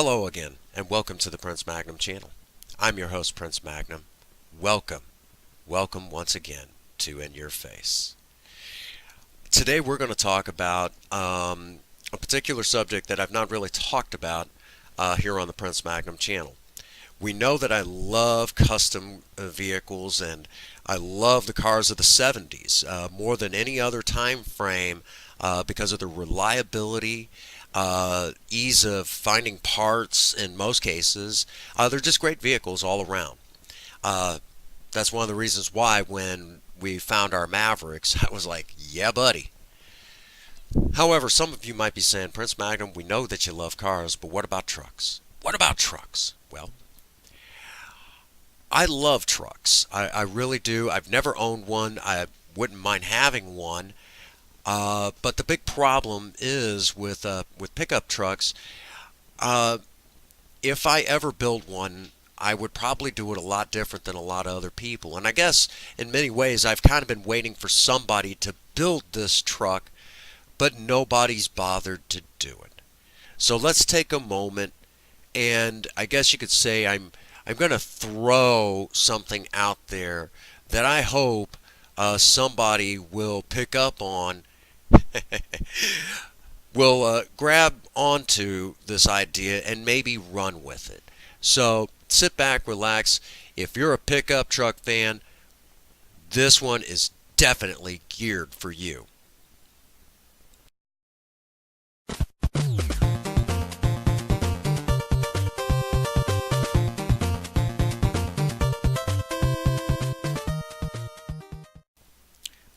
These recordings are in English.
Hello again, and welcome to the Prince Magnum channel. I'm your host, Prince Magnum. Welcome, welcome once again to In Your Face. Today we're going to talk about a particular subject that I've not really talked about here on the Prince Magnum channel. We know that I love custom vehicles, and I love the cars of the 70s more than any other time frame because of the reliability, ease of finding parts in most cases. They're just great vehicles all around. That's one of the reasons why when we found our Mavericks, I was like, yeah, buddy. However, some of you might be saying, Prince Magnum, we know that you love cars, but what about trucks? What about trucks? Well, I love trucks. I really do. I've never owned one. I wouldn't mind having one. But the big problem is with pickup trucks. If I ever build one, I would probably do it a lot different than a lot of other people. And I guess in many ways, I've kind of been waiting for somebody to build this truck, but nobody's bothered to do it. So let's take a moment, and I guess you could say I'm going to throw something out there that I hope somebody will pick up on, will grab onto this idea and maybe run with it. So sit back, relax. If you're a pickup truck fan, this one is definitely geared for you.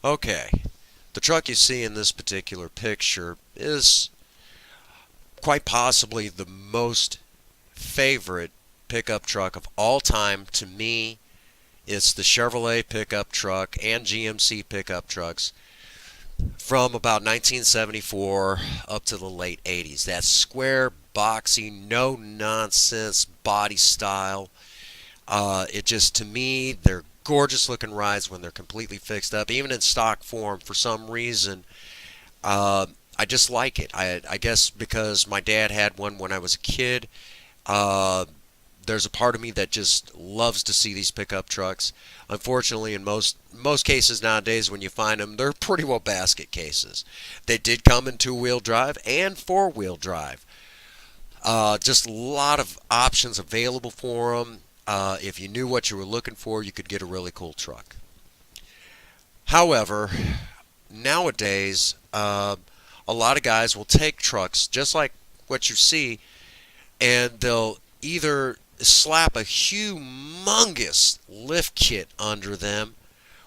Okay, the truck you see in this particular picture is quite possibly the most favorite pickup truck of all time to me. It's the Chevrolet pickup truck and GMC pickup trucks from about 1974 up to the late 80s. That square, boxy, no-nonsense body style. It just, to me, they're gorgeous looking rides when they're completely fixed up, even in stock form. For some reason, I just like it. I guess because my dad had one when I was a kid. There's a part of me that just loves to see these pickup trucks. Unfortunately, in most cases nowadays, when you find them, they're pretty well basket cases. They did come in two-wheel drive and four-wheel drive. Just a lot of options available for them. If you knew what you were looking for, you could get a really cool truck. However, nowadays, a lot of guys will take trucks, just like what you see, and they'll either slap a humongous lift kit under them,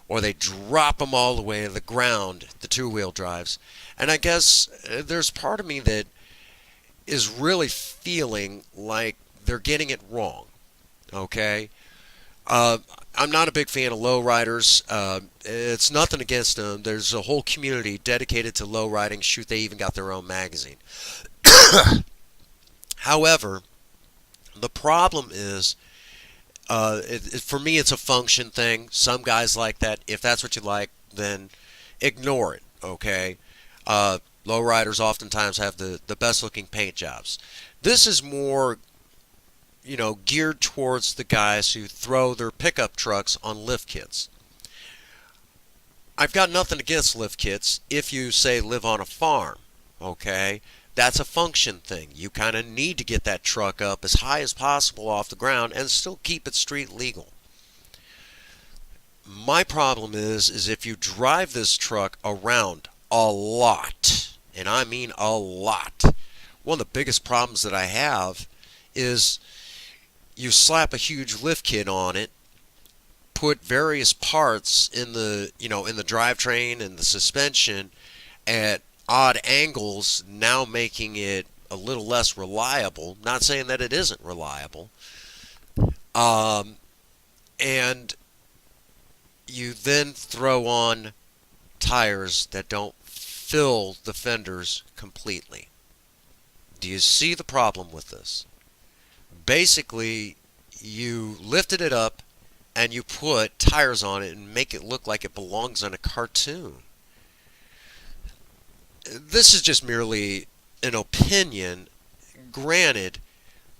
or they drop them all the way to the ground, the two-wheel drives. And I guess there's part of me that is really feeling like they're getting it wrong. Okay? I'm not a big fan of lowriders. It's nothing against them. There's a whole community dedicated to lowriding. Shoot, they even got their own magazine. However, the problem is, for me, it's a function thing. Some guys like that. If that's what you like, then ignore it, okay? Lowriders oftentimes have the best-looking paint jobs. This is more, geared towards the guys who throw their pickup trucks on lift kits. I've got nothing against lift kits if you, say, live on a farm, okay? That's a function thing. You kind of need to get that truck up as high as possible off the ground and still keep it street legal. My problem is if you drive this truck around a lot, and I mean a lot, one of the biggest problems that I have is you slap a huge lift kit on it, put various parts in the drivetrain and the suspension at odd angles, now making it a little less reliable. Not saying that it isn't reliable. And you then throw on tires that don't fill the fenders completely. Do you see the problem with this? Basically, you lifted it up and you put tires on it and make it look like it belongs in a cartoon. This is just merely an opinion. Granted,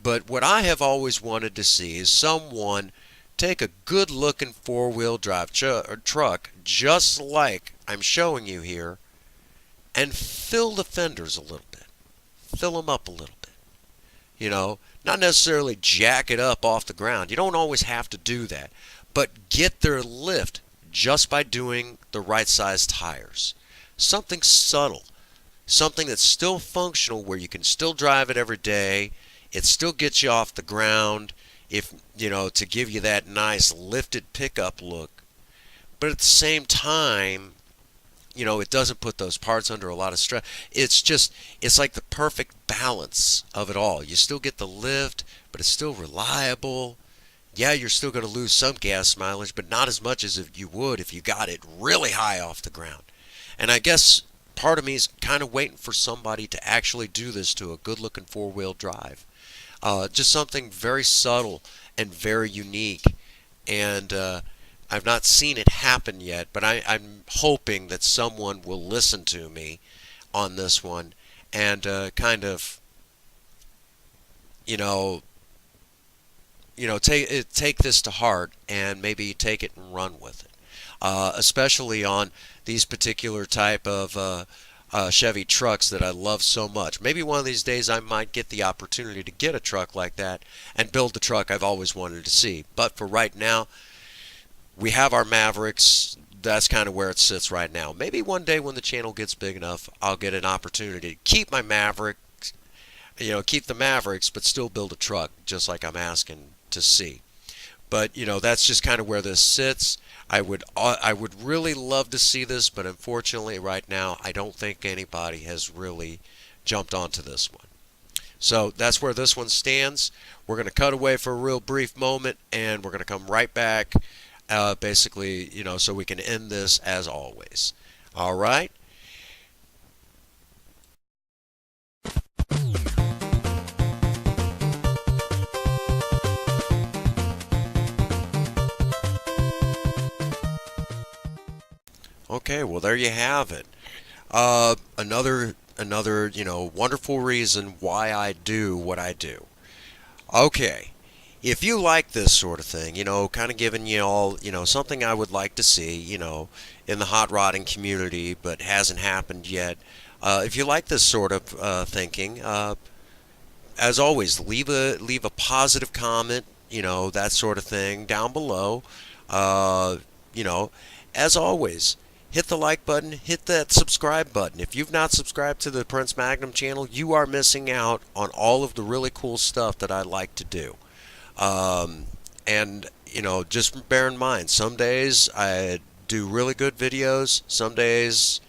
But what I have always wanted to see is someone take a good looking four-wheel drive truck, just like I'm showing you here, and fill the fenders a little bit. Fill them up a little bit. Not necessarily jack it up off the ground. You don't always have to do that. But get their lift just by doing the right size tires. Something subtle. Something that's still functional where you can still drive it every day. It still gets you off the ground, to give you that nice lifted pickup look. But at the same time, it doesn't put those parts under a lot of stress. It's like the perfect balance of it all. You still get the lift, but it's still reliable. Yeah, you're still going to lose some gas mileage, but not as much as if you would if you got it really high off the ground. And I guess part of me is kind of waiting for somebody to actually do this to a good-looking four-wheel drive. Just something very subtle and very unique. And I've not seen it happen yet, but I'm hoping that someone will listen to me on this one and kind of, take this to heart and maybe take it and run with it. Especially on these particular type of Chevy trucks that I love so much. Maybe one of these days I might get the opportunity to get a truck like that and build the truck I've always wanted to see. But for right now, we have our Mavericks. That's kind of where it sits right now. Maybe one day when the channel gets big enough, I'll get an opportunity to keep my Mavericks, keep the Mavericks, but still build a truck just like I'm asking to see. But, that's just kind of where this sits. I would really love to see this, but unfortunately right now I don't think anybody has really jumped onto this one. So that's where this one stands. We're going to cut away for a real brief moment, and we're going to come right back, basically, so we can end this as always. All right? Okay, well there you have it. Another wonderful reason why I do what I do. Okay, if you like this sort of thing, kind of giving you all, something I would like to see, in the hot rodding community, but hasn't happened yet. If you like this sort of thinking, as always, leave a positive comment, that sort of thing down below. As always, hit the like button, hit that subscribe button. If you've not subscribed to the Prince Magnum channel, you are missing out on all of the really cool stuff that I like to do. And, just bear in mind, some days I do really good videos, some days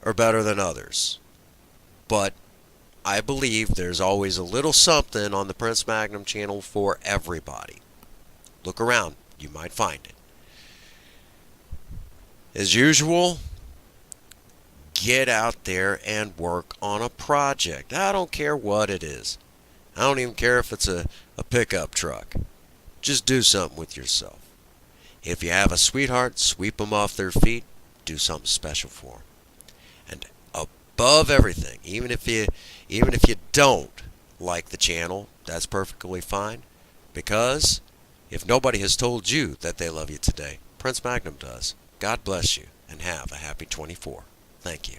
are better than others. But I believe there's always a little something on the Prince Magnum channel for everybody. Look around, you might find it. As usual, get out there and work on a project. I don't care what it is. I don't even care if it's a pickup truck. Just do something with yourself. If you have a sweetheart, sweep them off their feet. Do something special for them. And above everything, even if you don't like the channel, that's perfectly fine. Because if nobody has told you that they love you today, Prince Magnum does. God bless you, and have a happy 24. Thank you.